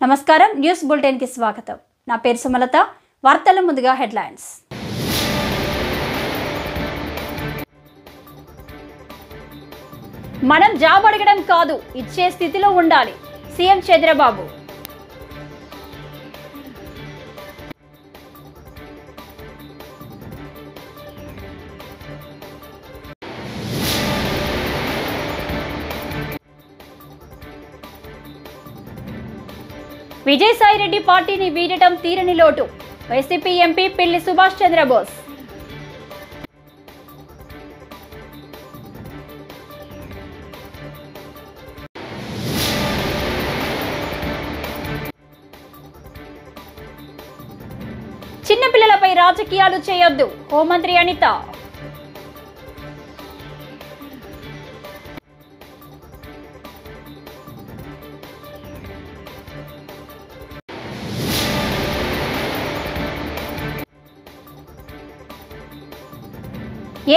నమస్కారం news bulletin కి స్వాగతం. నా పేరు సుమలత. వార్తల ముందుగా హెడ్లైన్స్. మనం జాబ్ అడగడం కాదు, ఇచ్చే స్థితిలో ఉండాలి. సీఎం చంద్రబాబు. విజయసాయిరెడ్డి పార్టీని వీడటం తీరని లోటు. YCP MP Pilli Subhash Chandrabose. చిన్నపిల్లలపై రాజకీయాలు చేయొద్దు, హోంమంత్రి అనిత.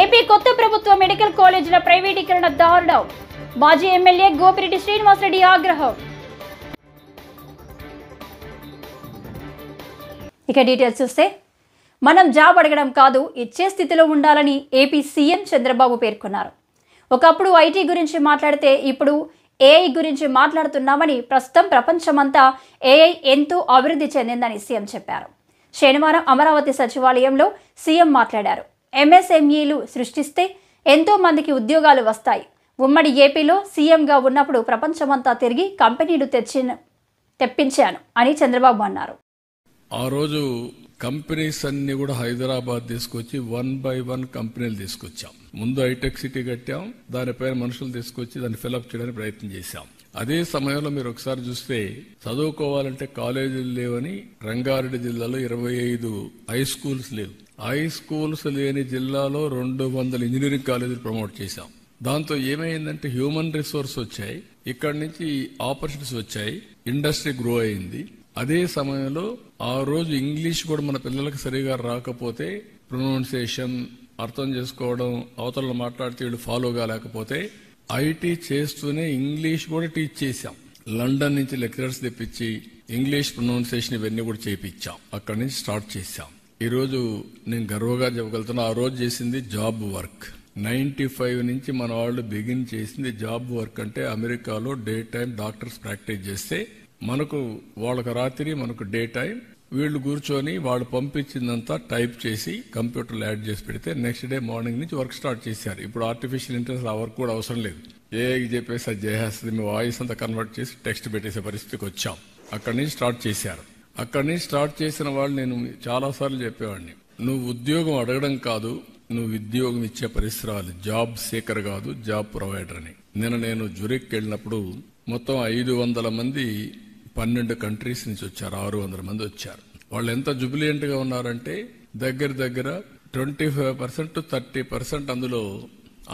ఏపీ కొత్త ప్రభుత్వ మెడికల్ కాలేజీల ప్రైవేటీకరణ దారుణం. మాజీ ఎమ్మెల్యే గోపిరెడ్డి శ్రీనివాసరెడ్డి ఆగ్రహం. ఇక డీటెయిల్స్ చూస్తే, మనం జాబ్ అడగడం కాదు, ఇచ్చే స్థితిలో ఉండాలని ఏపీ సీఎం చంద్రబాబు పేర్కొన్నారు. ఒకప్పుడు ఐటీ గురించి మాట్లాడితే ఇప్పుడు ఏఐ గురించి మాట్లాడుతున్నామని, ప్రస్తుతం ప్రపంచమంతా ఏఐ ఎంతో అభివృద్ధి చెందిందని సీఎం చెప్పారు. శనివారం అమరావతి సచివాలయంలో సీఎం మాట్లాడారు. ఎంఎస్ఎంఈలు సృష్టిస్తే ఎంతో మందికి ఉద్యోగాలు వస్తాయి. ఉమ్మడి ఏపీలో సీఎంగా ఉన్నప్పుడు ప్రపంచమంతా తిరిగి కంపెనీలు తెప్పించాను అని చంద్రబాబు అన్నారు. ఆ రోజు కంపెనీస్ అన్ని కూడా హైదరాబాద్ తీసుకొచ్చి 1 by 1 కంపెనీలు తీసుకొచ్చాం. ముందు హైటెక్ సిటీ కట్టాం, దానిపైన మనుషులు తీసుకొచ్చి దాన్ని ఫిల్అప్ చేయడానికి ప్రయత్నం చేశాం. అదే సమయంలో మీరు ఒకసారి చూస్తే, చదువుకోవాలంటే కాలేజీలు లేవని రంగారెడ్డి జిల్లాలో 25 హై స్కూల్స్ లేవు. హై స్కూల్స్ లేని జిల్లాలో 200 ఇంజనీరింగ్ కాలేజీలు ప్రమోట్ చేశాం. దాంతో ఏమైందంటే హ్యూమన్ రిసోర్స్ వచ్చాయి, ఇక్కడి నుంచి ఆపర్చునిటీస్ వచ్చాయి, ఇండస్ట్రీ గ్రో అయింది. అదే సమయంలో ఆ రోజు ఇంగ్లీష్ కూడా మన పిల్లలకు సరిగా రాకపోతే, ప్రొనౌన్సియేషన్ అర్థం చేసుకోవడం, అవతల మాట్లాడితే వీళ్ళు ఫాలో కాలేకపోతే ఐటీ చేస్తూనే ఇంగ్లీష్ కూడా టీచ్ చేశాం. లండన్ నుంచి లెక్చరర్స్ తెప్పించి ఇంగ్లీష్ ప్రొనౌన్సియేషన్ ఇవన్నీ కూడా చేయించాం. అక్కడి నుంచి స్టార్ట్ చేశాం. ఈ రోజు నేను గర్వంగా చెప్పగలుగుతున్నా, ఆ రోజు చేసింది జాబ్ వర్క్. 95 నుంచి మన వాళ్ళు బిగిన్ చేసింది జాబ్ వర్క్. అంటే అమెరికాలో డే టైం డాక్టర్స్ ప్రాక్టీస్ చేస్తే మనకు వాళ్ళకి రాత్రి, మనకు డే టైం, వీళ్ళు కూర్చొని వాళ్ళు పంపించిందంతా టైప్ చేసి కంప్యూటర్లో యాడ్ చేసి పెడితే నెక్స్ట్ డే మార్నింగ్ నుంచి వర్క్ స్టార్ట్ చేశారు. ఇప్పుడు ఆర్టిఫిషియల్ ఇంటెలిజెన్స్ ఆ వర్క్ కూడా అవసరం లేదు, ఏఐకి చెప్పేసి అది చేసేస్తుంది. మీ వాయిస్ అంతా కన్వర్ట్ చేసి టెక్స్ట్ పెట్టేసే పరిస్థితికి వచ్చాం. అక్కడి నుంచి స్టార్ట్ చేశారు. అక్కడి నుంచి స్టార్ట్ చేసిన వాళ్ళు, నేను చాలాసార్లు చెప్పేవాడిని, నువ్వు ఉద్యోగం అడగడం కాదు, నువ్వు ఉద్యోగం ఇచ్చే పరిసరాలు. జాబ్ సీకర్ కాదు, జాబ్ ప్రొవైడర్ అని. నేను జురిక్ వెళ్ళినప్పుడు మొత్తం 500 మంది 12 కంట్రీస్ నుంచి వచ్చారు. 600 మంది వచ్చారు. వాళ్ళు ఎంత జుబిలియంట్ గా ఉన్నారంటే, దగ్గర 25% to 30% అందులో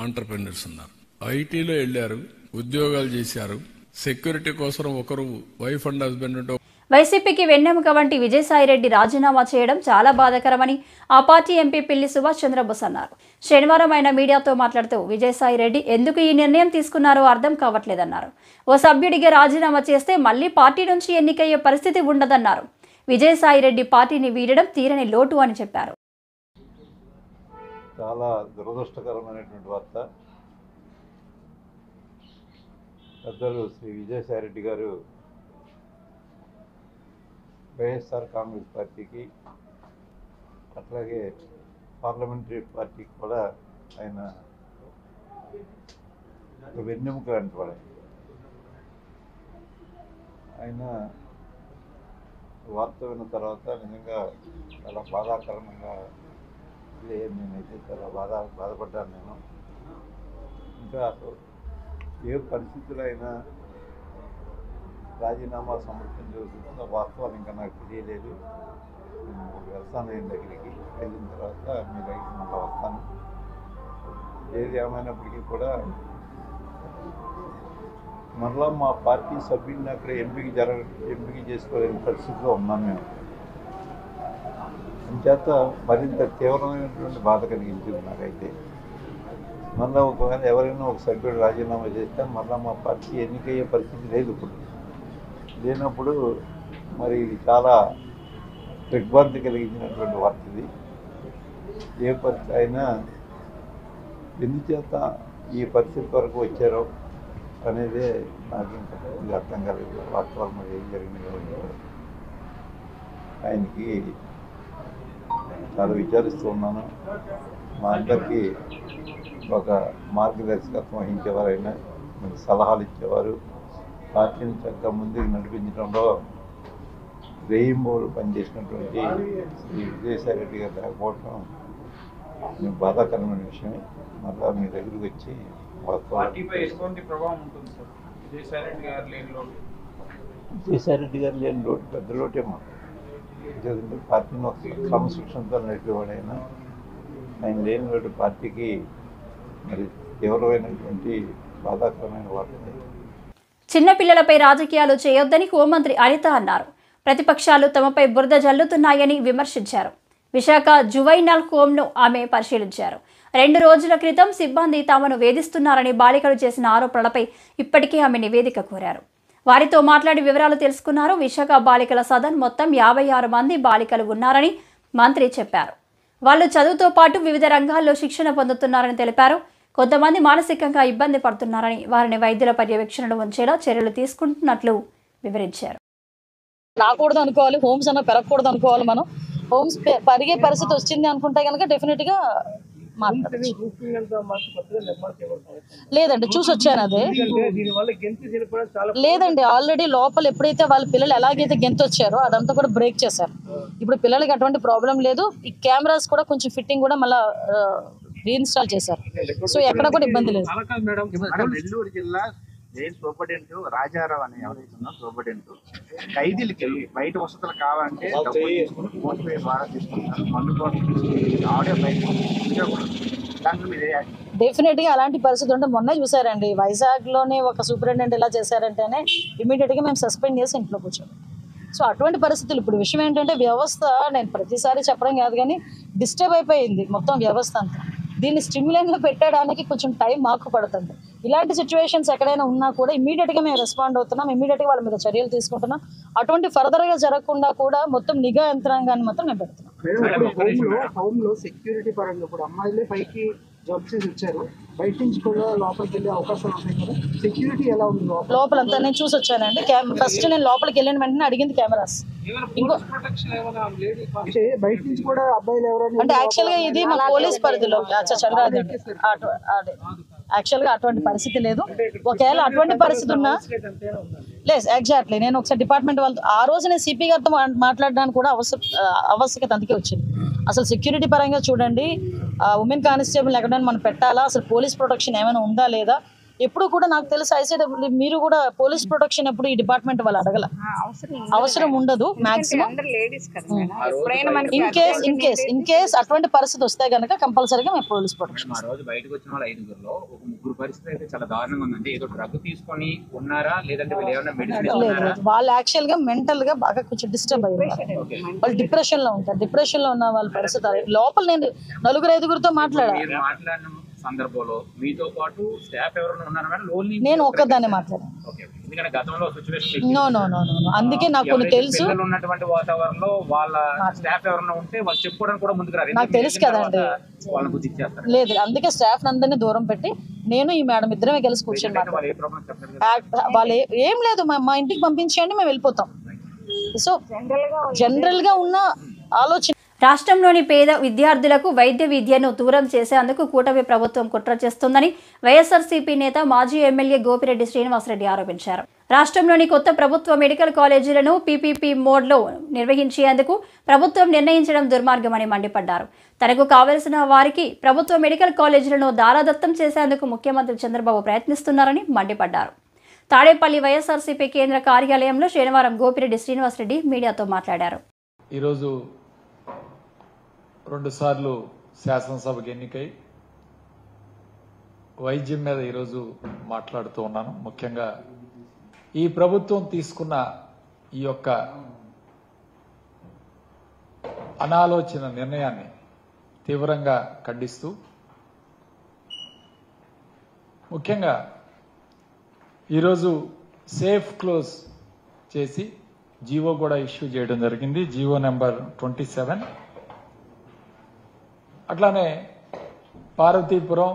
ఆంటర్‌ప్రెన్యూర్స్ ఉన్నారు. ఐటీలో వెళ్లారు, ఉద్యోగాలు చేశారు. సెక్యూరిటీ కోసం ఒకరు వైఫ్ అండ్ హస్బెండ్ ఉంటే, వైసీపీకి వెన్నెముక వంటి విజయసాయిరెడ్డి రాజీనామా చేయడం చాలా బాధాకరమని ఆ పార్టీ ఎంపీ పిల్లి సుభాష్ చంద్రబోస్ అన్నారు. శనివారం ఆయన మీడియాతో మాట్లాడుతూ, విజయసాయిరెడ్డి ఎందుకు ఈ నిర్ణయం తీసుకున్నారో అర్థం కావట్లేదన్నారు. ఓ సభ్యుడిగా రాజీనామా చేస్తే మళ్లీ పార్టీ నుంచి ఎన్నికయ్యే పరిస్థితి ఉండదన్నారు. విజయసాయిరెడ్డి పార్టీని వీడడం తీరని లోటు అని చెప్పారు. చాలా దురదృష్టకరమైనటువంటి వార్త. పెద్దలు శ్రీ విజయసాయిరెడ్డి గారు వైఎస్ఆర్ కాంగ్రెస్ పార్టీకి, అట్లాగే పార్లమెంటరీ పార్టీకి కూడా ఆయన వెన్నెముక అంటున్నాడు. ఆయన వార్త విన్న తర్వాత నిజంగా చాలా బాధాకరంగా, నేనైతే చాలా బాధపడ్డాను. నేను ఇంకా ఏ పరిస్థితుల్లో అయినా రాజీనామా సమర్పించవలసిందో వాస్తవాలు ఇంకా నాకు తెలియలేదు. నేను వెళ్తాను ఆయన దగ్గరికి. వెళ్ళిన తర్వాత మీ దగ్గరికి మళ్ళీ వస్తాను. ఏది ఏమైనప్పటికీ కూడా మరలా మా పార్టీ సభ్యుడిని అక్కడ ఎంపిక చేసుకోలేని పరిస్థితిలో ఉన్నాం మేము. అంచేత మరింత తీవ్రమైనటువంటి బాధ కలిగించింది నాకైతే. మళ్ళీ ఒకవేళ ఎవరైనా ఒక సభ్యుడు రాజీనామా చేస్తే మళ్ళీ మా పార్టీ ఎన్నికయ్యే పరిస్థితి లేదు. ఇప్పుడు లేనప్పుడు మరి ఇది చాలా దిగ్భ్రాంతి కలిగించినటువంటి వార్త ఇది. ఏ పరిస్థితి అయినా ఎందుచేత ఈ పరిస్థితి వరకు వచ్చారో అనేదే నాకు ఇంకా పూర్తిగా అర్థం కాలేదు. వాస్తవాలు మరి ఏం జరిగినాయో ఆయనకి చాలా విచారిస్తూ ఉన్నాను. మా అందరికీ ఒక మార్గదర్శకత్వం వహించేవారైనా మనకి సలహాలు ఇచ్చేవారు. పార్టీని చక్కగా ముందుకు నడిపించడంలో రెయిన్బోలు పనిచేసినటువంటి శ్రీ విజయసాయిరెడ్డి గారు లేకపోవడం మీకు బాధాకరమైన విషయమే. మళ్ళా మీ దగ్గరికి వచ్చి విజయసాయిరెడ్డి గారు లేని లోటు పెద్ద లోటే మాకు. ఎందుకంటే పార్టీని ఒక క్రమశిక్షణతో నడిపేవాడైనా ఆయన లేని లోటు పార్టీకి మరి తీవ్రమైనటువంటి బాధాకరమైన వార్త. చిన్నపిల్లలపై రాజకీయాలు చేయొద్దని హోంమంత్రి అనిత అన్నారు. ప్రతిపక్షాలు తమపై బురద జల్లుతున్నాయని విమర్శించారు. విశాఖ జువైనల్ హోంను ఆమె పరిశీలించారు. 2 రోజుల క్రితం సిబ్బంది తమను వేధిస్తున్నారని బాలికలు చేసిన ఆరోపణలపై ఇప్పటికే ఆమె నివేదిక కోరారు. వారితో మాట్లాడి వివరాలు తెలుసుకున్నారు. విశాఖ బాలికల సదన్ మొత్తం 56 మంది బాలికలు ఉన్నారని మంత్రి చెప్పారు. వాళ్ళు చదువుతో పాటు వివిధ రంగాల్లో శిక్షణ పొందుతున్నారని తెలిపారు. కొంతమంది మానసికంగా ఇబ్బంది పడుతున్నారని, వారిని వైద్యుల పర్యవేక్షణలో ఉంచేలా చర్యలు తీసుకుంటున్నట్లు వివరించారు. రాకూడదు అనుకోవాలి, హోమ్స్ అన్న పెరగకూడదు అనుకోవాలి. మనం హోమ్స్ పరిగే పరిస్థితి వచ్చింది అనుకుంటే కనుక డెఫినెట్గా లేదండి, చూసి వచ్చాను. అదే లేదండి, ఆల్రెడీ లోపల ఎప్పుడైతే వాళ్ళ పిల్లలు ఎలాగైతే గెంతు వచ్చారో అదంతా కూడా బ్రేక్ చేశారు. ఇప్పుడు పిల్లలకి అటువంటి ప్రాబ్లం లేదు. ఈ కెమెరాస్ కూడా కొంచెం ఫిట్టింగ్ కూడా మళ్ళీ రీఇన్స్టాల్ చేశారు. సో ఎక్కడ కూడా ఇబ్బంది లేదు. నెల్లూరు జిల్లా జైలు సూపరింటెండెంట్ రాజారావు అని ఎవరైతున్నా సూపరింటెండెంట్ ఖైదీలకి బయట వసతులు కావాలంటే డబ్బులు తీసుకుని ఫోన్ పే ద్వారా తీసుకుంటారు. మందు ఆవిడే బయట డెఫినెట్ గా అలాంటి పరిస్థితి ఉంటే మొన్నే చూసారండి. వైజాగ్ లోనే ఒక సూపరింటెండెంట్ ఇలా చేశారంటేనే ఇమీడియట్ గా మేము సస్పెండ్ చేసి ఇంట్లో కూర్చోం. సో అటువంటి పరిస్థితులు. ఇప్పుడు విషయం ఏంటంటే వ్యవస్థ, నేను ప్రతిసారి చెప్పడం కాదు కానీ డిస్టర్బ్ అయిపోయింది మొత్తం వ్యవస్థ అంతా. దీన్ని స్టిమ్యులేట్గా పెట్టడానికి కొంచెం టైం మాకు పడుతుంది. ఇలాంటి సిచ్యువేషన్స్ ఎక్కడైనా ఉన్నా కూడా ఇమీడియట్గా మేము రెస్పాండ్ అవుతున్నాం, ఇమీడియట్గా వాళ్ళ మీద చర్యలు తీసుకుంటున్నాం. అటువంటి ఫర్దర్గా జరగకుండా కూడా మొత్తం నిఘా యంత్రాంగాన్ని మాత్రం మేము పెడుతున్నాం. హోమ్లో సెక్యూరిటీ పరంగా ఇప్పుడు అమ్మాయిలే పైకి జాబ్ చేసి వచ్చారు, బయట నుంచి కూడా లోపలికి వెళ్ళే అవకాశాలు ఉంటాయి కదా, సెక్యూరిటీ ఎలా ఉంది లోపలంతా? నేను చూసి వచ్చానండి. ఫస్ట్ నేను లోపలికి వెళ్ళిన వెంటనే అడిగింది కెమెరాస్. ఇంకో బయట నుంచి కూడా అబ్బాయిలు ఎవరైనా అంటే యాక్చువల్గా ఇది మా పోలీస్ పరిధిలో చంద్రాది యాక్చువల్గా అటువంటి పరిస్థితి లేదు. ఒకవేళ అటువంటి పరిస్థితి ఉన్నా లేదు. ఎగ్జాక్ట్లీ నేను ఒకసారి డిపార్ట్మెంట్ వాళ్ళతో ఆ రోజు నేను సిపి గారితో మాట్లాడడానికి కూడా ఆవశ్యకత అందుకే వచ్చింది. అసలు సెక్యూరిటీ పరంగా చూడండి, ఉమెన్ కానిస్టేబుల్ ఎక్కడైనా మనం పెట్టాలా, అసలు పోలీస్ ప్రొటెక్షన్ ఏమైనా ఉందా లేదా. ఎప్పుడు కూడా నాకు తెలిసి ఐసీడబ్ల్యూ మీరు కూడా పోలీస్ ప్రొటెక్షన్ ఎప్పుడు ఈ డిపార్ట్మెంట్ వాళ్ళు అడగల, అవసరం ఉండదు మాక్సిమం. ఇన్ కేస్ అటువంటి పరిస్థితి వస్తే కనుక కంపల్సరీగా మేము పోలీస్ ప్రొటెక్షన్. బయటకు వచ్చిన వాళ్ళ 5గురిలో ఒక 3 పరిస్థితి అయితే చాలా దారుణంగా ఉందండి. ఏదో డ్రగ్ తీసుకొని ఉన్నారా లేదంటే వాళ్ళు యాక్చువల్ గా మెంటల్ గా బాగా కొంచెం డిస్టర్బ్ అయ్యారు. వాళ్ళు డిప్రెషన్ లో ఉంటారు. డిప్రెషన్ లో ఉన్న వాళ్ళ పరిస్థితి లోపల నేను 4-5 మాట్లాడాను సందర్భంలో మీతో పాటు స్టాఫ్ ఎవరైనా ఉన్నారా? నేను ఒక్కదాన్ని మాట్లాడాను. అందుకే నాకు తెలుసు. ఉన్నటువంటి వాతావరణంలో వాళ్ళ స్టాఫ్ ఎవరైనా ఉంటే వాళ్ళు చెప్పుకోవడానికి కూడా ముందుకు రారు. నాకు తెలుసు కదండి. లేదు, అందుకే స్టాఫ్ అందరినీ దూరం పెట్టి నేను ఈ మేడం ఇద్దరమే కలిసి కూర్చొని వాళ్ళు ఏం లేదు, మా ఇంటికి పంపించండి, మేము వెళ్ళిపోతాం. సో జనరల్ గా ఉన్న ఆలోచన. రాష్ట్రంలోని పేద విద్యార్థులకు వైద్య విద్యను దూరం చేసేందుకు కూటమి ప్రభుత్వం కుట్ర చేస్తుందని వైఎస్ఆర్సీపీ నేత మాజీ ఎమ్మెల్యే గోపిరెడ్డి శ్రీనివాసరెడ్డి ఆరోపించారు. రాష్ట్రంలోని కొత్త ప్రభుత్వ మెడికల్ కాలేజీలను పీపీపీ మోడ్లో నిర్వహించేందుకు ప్రభుత్వం నిర్ణయించడం దుర్మార్గమని మండిపడ్డారు. తనకు కావలసిన వారికి ప్రభుత్వ మెడికల్ కాలేజీలను దారాదత్తం చేసేందుకు ముఖ్యమంత్రి చంద్రబాబు ప్రయత్నిస్తున్నారని మండిపడ్డారు. తాడేపల్లి వైఎస్ఆర్సీపీ కేంద్ర కార్యాలయంలో శనివారం గోపిరెడ్డి శ్రీనివాసరెడ్డి మీడియాతో మాట్లాడారు. ఈరోజు 2 సార్లు శాసనసభకు ఎన్నికై వైద్యం మీద ఈరోజు మాట్లాడుతూ ఉన్నాను. ముఖ్యంగా ఈ ప్రభుత్వం తీసుకున్న ఈ యొక్క అనాలోచన నిర్ణయాన్ని తీవ్రంగా ఖండిస్తూ, ముఖ్యంగా ఈరోజు సేఫ్ క్లోజ్ చేసి జీవో కూడా ఇష్యూ చేయడం జరిగింది, జీవో నెంబర్ 27. అట్లానే పార్వతీపురం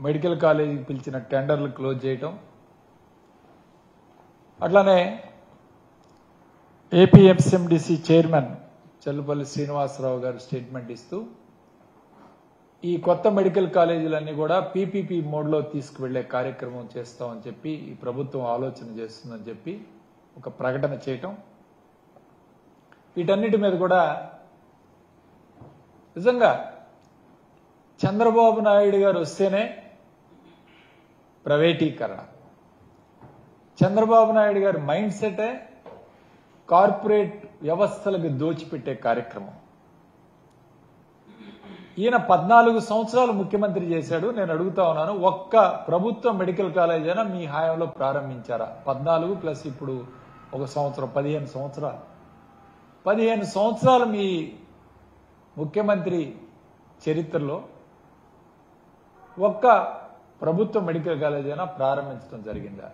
మెడికల్ కాలేజీకి పిలిచిన టెండర్లు క్లోజ్ చేయటం, అట్లానే ఏపీఎంసీఎండిసి చైర్మన్ చల్లుపల్లి శ్రీనివాసరావు గారు స్టేట్మెంట్ ఇస్తూ ఈ కొత్త మెడికల్ కాలేజీలన్నీ కూడా పీపీపీ మోడ్లో తీసుకువెళ్లే కార్యక్రమం చేస్తామని చెప్పి ఈ ప్రభుత్వం ఆలోచన చేస్తుందని చెప్పి ఒక ప్రకటన చేయటం, వీటన్నిటి మీద కూడా నిజంగా చంద్రబాబు నాయుడు గారు వస్తేనే ప్రైవేటీకరణ, చంద్రబాబు నాయుడు గారి మైండ్ సెటే కార్పొరేట్ వ్యవస్థలకు దోచిపెట్టే కార్యక్రమం. ఈయన 14 సంవత్సరాలు ముఖ్యమంత్రి చేశాడు. నేను అడుగుతా ఉన్నాను, ఒక్క ప్రభుత్వ మెడికల్ కాలేజ్ అయినా మీ హయాంలో ప్రారంభించారా? 14 ప్లస్ ఇప్పుడు 1 సంవత్సరం, 15 సంవత్సరాలు. 15 సంవత్సరాలు మీ ముఖ్యమంత్రి చరిత్రలో ఒక్క ప్రభుత్వ మెడికల్ కాలేజ్ అయినా ప్రారంభించడం జరిగిందా?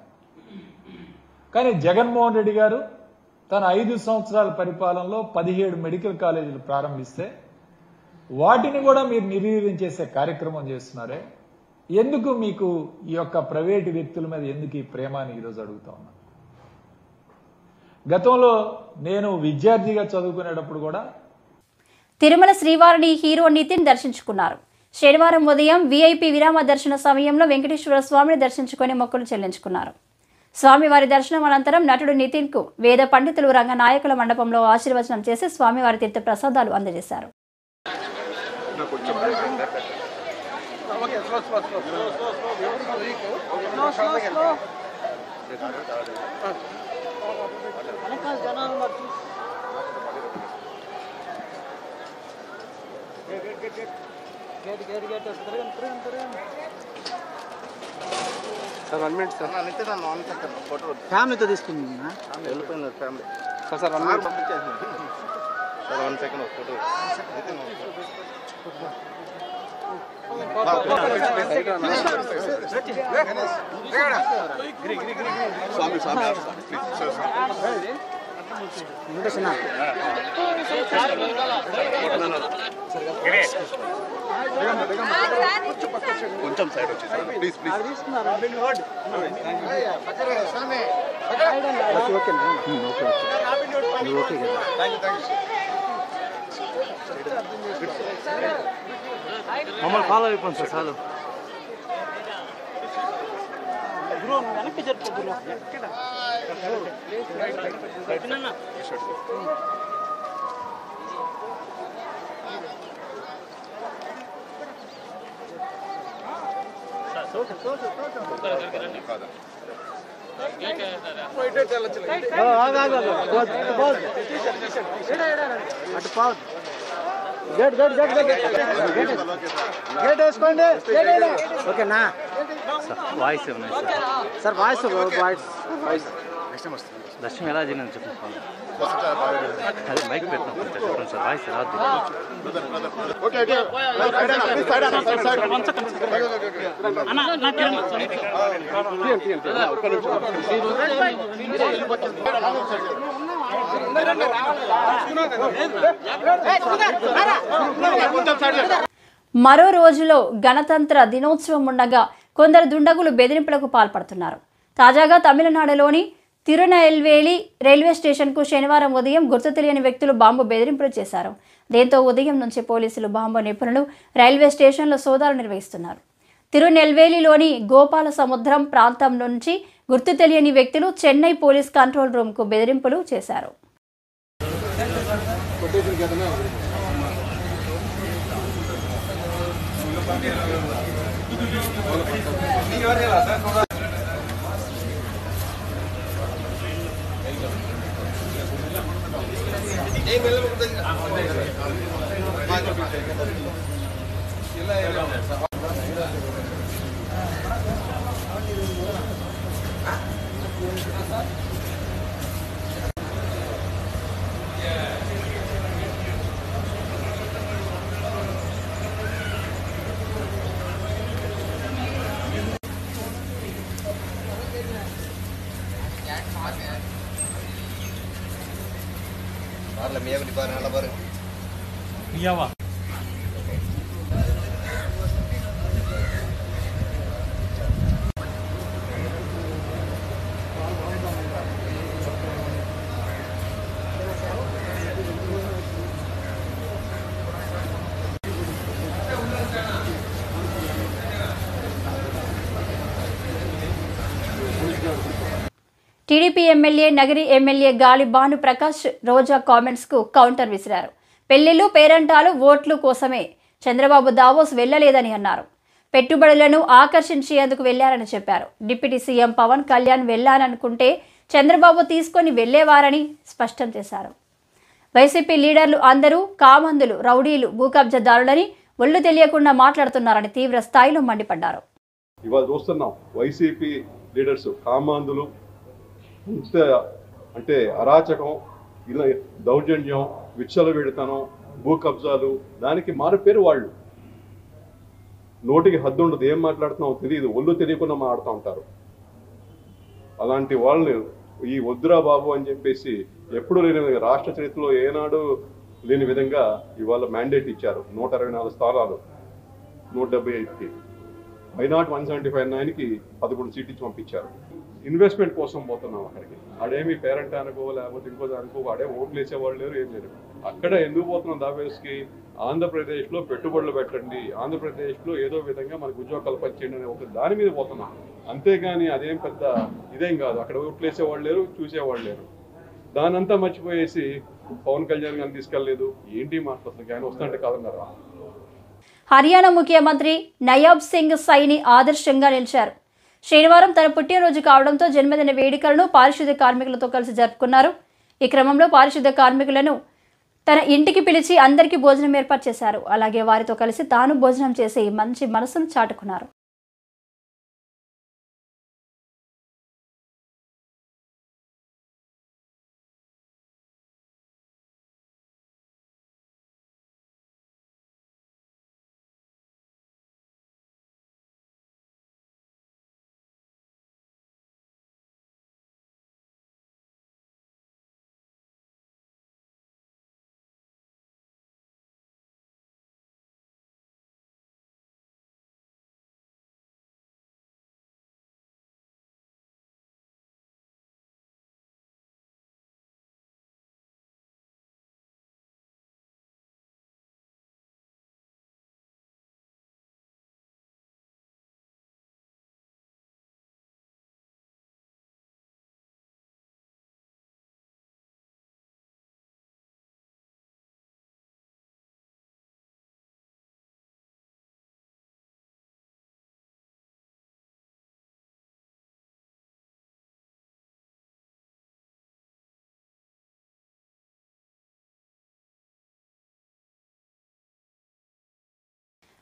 కానీ జగన్మోహన్ రెడ్డి గారు తన 5 సంవత్సరాల పరిపాలనలో 17 మెడికల్ కాలేజీలు ప్రారంభిస్తే వాటిని కూడా మీరు నిర్వీర్యం చేసే కార్యక్రమం చేస్తున్నారే. ఎందుకు మీకు ఈ యొక్క ప్రైవేటు వ్యక్తుల మీద ఎందుకు ఈ ప్రేమ అని ఈరోజు అడుగుతా ఉన్నా. గతంలో నేను విద్యార్థిగా చదువుకునేటప్పుడు కూడా తిరుమల శ్రీవారిని హీరో నితిన్ దర్శించుకున్నారు. శనివారం ఉదయం వీఐపీ విరామ దర్శన సమయంలో వెంకటేశ్వర స్వామిని దర్శించుకుని మొక్కులు చెల్లించుకున్నారు. స్వామివారి దర్శనం అనంతరం నటుడు నితిన్ కు వేద పండితులు రంగనాయకుల మండపంలో ఆశీర్వచనం చేసి స్వామివారి తీర్థ ప్రసాదాలు అందజేశారు. Sir 1 minute sir. ఫ్యామిలీతో తీసుకుంటున్నా వెళ్ళిపోయినారు ఫ్యామిలీ. సార్ 1 మినిట్ పంపించేసాను సార్. 1 second photo. స్వామి స్వామి కొంచెం సైడ్ వచ్చి ప్లీజ్ ప్లీజ్. మమ్మల్ని ఫాలో అయిపోండి సార్. చాలు వెనక్కి జరుపు. గేట్ వేసుకోండి. ఓకేనా వాయిస్ ఏమన్నా సార్? వాయిస్ దర్శనం ఎలా జరిగిందని చెప్పండి. అదే మైక్ పెట్టిన చెప్పండి సార్. వాయిస్ రాదు. మరో రోజులో గణతంత్ర దినోత్సవం ఉండగా కొందరు దుండగులు బెదిరింపులకు పాల్పడుతున్నారు. తాజాగా తమిళనాడులోని తిరునెల్వేలి రైల్వే స్టేషన్కు శనివారం ఉదయం గుర్తు తెలియని వ్యక్తులు బాంబు బెదిరింపులు చేశారు. దీంతో ఉదయం నుంచి పోలీసులు, బాంబు నిపుణులు రైల్వే స్టేషన్లో సోదాలు నిర్వహిస్తున్నారు. తిరునెల్వేలిలోని గోపాల సముద్రం ప్రాంతం నుంచి గుర్తు తెలియని వ్యక్తులు చెన్నై పోలీస్ కంట్రోల్ రూమ్కు బెదిరింపులు చేశారు. టీడీపీ ఎమ్మెల్యే నగరి ఎమ్మెల్యే గాలి భానుప్రకాష్ రోజా కామెంట్స్కు కౌంటర్ విసిరారు. పెళ్లిళ్లు పేరంటాలు ఓట్లు కోసమే చంద్రబాబు దావోస్ వెళ్లలేదని అన్నారు. పెట్టుబడులను ఆకర్షించేందుకు వెళ్లారని చెప్పారు. డిప్యూటీ సీఎం పవన్ కళ్యాణ్ వెళ్లాలనుకుంటే చంద్రబాబు తీసుకొని వెళ్లేవారని స్పష్టం చేశారు. వైసీపీ లీడర్లు అందరూ కామందులు, రౌడీలు, భూకబ్జాదారులని ఒళ్ళు తెలియకుండా మాట్లాడుతున్నారని తీవ్ర స్థాయిలో మండిపడ్డారు. ఇవాళ చూస్తున్నాం వైసీపీ లీడర్స్ కామాంధులు, ఇంత అంటే అరాచకం, ఇలా దౌర్జన్యం, విచ్చలవిడతనం, భూ కబ్జాలు, దానికి మారు పేరు వాళ్ళు. నోటికి హద్దు ఉండదు, ఏం మాట్లాడుతున్నామో తెలియదు, ఒళ్ళు తెలియకుండా మాట్లాడుతూ ఉంటారు. అలాంటి వాళ్ళని ఈ వద్దురా బాబు అని చెప్పేసి ఎప్పుడు లేని విధంగా రాష్ట్ర చరిత్రలో ఏనాడు లేని విధంగా ఇవాళ మ్యాండేట్ ఇచ్చారు. 124 స్థానాలు 175కి, వైనాట్ 175-9కి 11 సీట్లు ఇచ్చి పంపించారు. ఇన్వెస్ట్మెంట్ కోసం పోతున్నాం అక్కడికి. ఆడేమి పేరెంట్ అనుకో లేకపోతే ఇంకో అనుకో, ఆడే ఓట్లు వేసేవాళ్ళు లేరు, ఏం లేదు. అక్కడ ఎందుకు పోతున్నాం దావేస్కి? ఆంధ్రప్రదేశ్లో పెట్టుబడులు పెట్టండి, ఆంధ్రప్రదేశ్లో ఏదో విధంగా మనకు ఉద్యోగ కల్పించండి అనే ఒక దాని మీద పోతున్నాం. అంతేగాని అదేం పెద్ద ఇదేం కాదు. అక్కడ ఓట్లు వేసేవాళ్ళు లేరు, చూసేవాళ్ళు లేరు. దానంతా మర్చిపోయేసి పవన్ కళ్యాణ్ గారిని తీసుకెళ్లలేదు. ఏంటి మాట్లాడుతుంది? ఆయన వస్తుంటే కాదన్నారా? హర్యానా ముఖ్యమంత్రి నయాబ్ సింగ్ సైని ఆదర్శంగా నిలిచారు. శనివారం తన పుట్టినరోజు కావడంతో జన్మదిన వేడుకలను పారిశుద్ధ్య కార్మికులతో కలిసి జరుపుకున్నారు. ఈ క్రమంలో పారిశుద్ధ్య కార్మికులను తన ఇంటికి పిలిచి అందరికీ భోజనం ఏర్పాటు చేశారు. అలాగే వారితో కలిసి తాను భోజనం చేసి మంచి మనసును చాటుకున్నారు.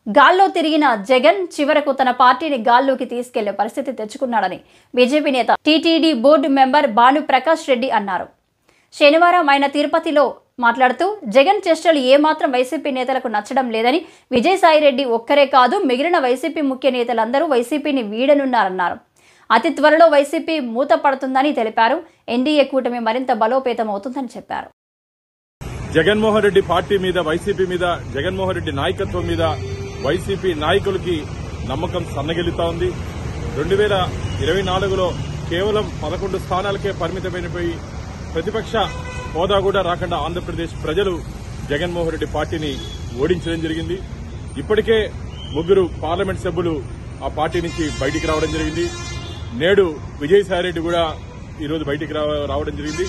గాల్లో తిరిగిన జగన్ చివరకు తన పార్టీని గాల్లోకి తీసుకెళ్లే పరిస్థితి తెచ్చుకున్నాడని బీజేపీ నేత TTD board member Bhanuprakash Reddy అన్నారు. శనివారం ఆయన తిరుపతిలో మాట్లాడుతూ జగన్ చేష్టలు ఏమాత్రం వైసీపీ నేతలకు నచ్చడం లేదని, విజయసాయిరెడ్డి ఒక్కరే కాదు మిగిలిన వైసీపీ ముఖ్య నేతలందరూ వైసీపీని వీడనున్నారన్నారు. అతి త్వరలో వైసీపీ మూత పడుతుందని తెలిపారు. ఎన్డీఏ కూటమి మరింత బలోపేతం అవుతుందని చెప్పారు. జగన్మోహన్ రెడ్డి పార్టీ మీద, వైసీపీ మీద, జగన్మోహన్ రెడ్డి నాయకత్వం మీద వైసీపీ నాయకులకి నమ్మకం సన్నగిలుతా ఉంది. 2024లో కేవలం 11 స్థానాలకే పరిమితమైనపోయి ప్రతిపక్ష హోదా కూడా రాకుండా ఆంధ్రప్రదేశ్ ప్రజలు జగన్మోహన్ రెడ్డి పార్టీని ఓడించడం జరిగింది. ఇప్పటికే 3 పార్లమెంట్ సభ్యులు ఆ పార్టీ నుంచి బయటికి రావడం జరిగింది. నేడు విజయసాయిరెడ్డి కూడా ఈరోజు బయటికి రావడం జరిగింది.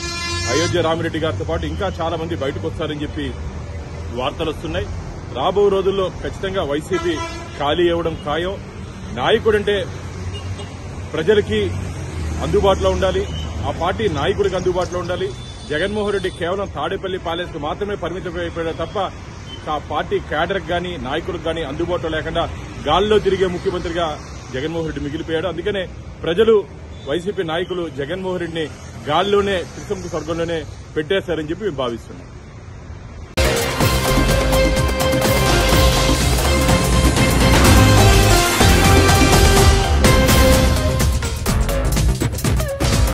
అయోధ్య రామిరెడ్డి గారితో పాటు ఇంకా చాలా మంది బయటకు వస్తారని చెప్పి వార్తలు వస్తున్నాయి. రాబో రోజుల్లో ఖచ్చితంగా వైసీపీ ఖాళీ అవ్వడం ఖాయం. నాయకుడంటే ప్రజలకి అందుబాటులో ఉండాలి, ఆ పార్టీ నాయకుడికి అందుబాటులో ఉండాలి. జగన్మోహన్ రెడ్డి కేవలం తాడేపల్లి ప్యాలెస్కు మాత్రమే పరిమితమైపోయాడు తప్ప ఆ పార్టీ క్యాడర్కి గానీ నాయకులకు గానీ అందుబాటులో లేకుండా గాల్లో తిరిగే ముఖ్యమంత్రిగా జగన్మోహన్ రెడ్డి మిగిలిపోయాడు. అందుకనే ప్రజలు, వైసీపీ నాయకులు జగన్మోహన్ రెడ్డిని గాల్లోనే, త్రిశంకు స్వర్గంలోనే పెట్టేశారని చెప్పి మేము భావిస్తున్నాం.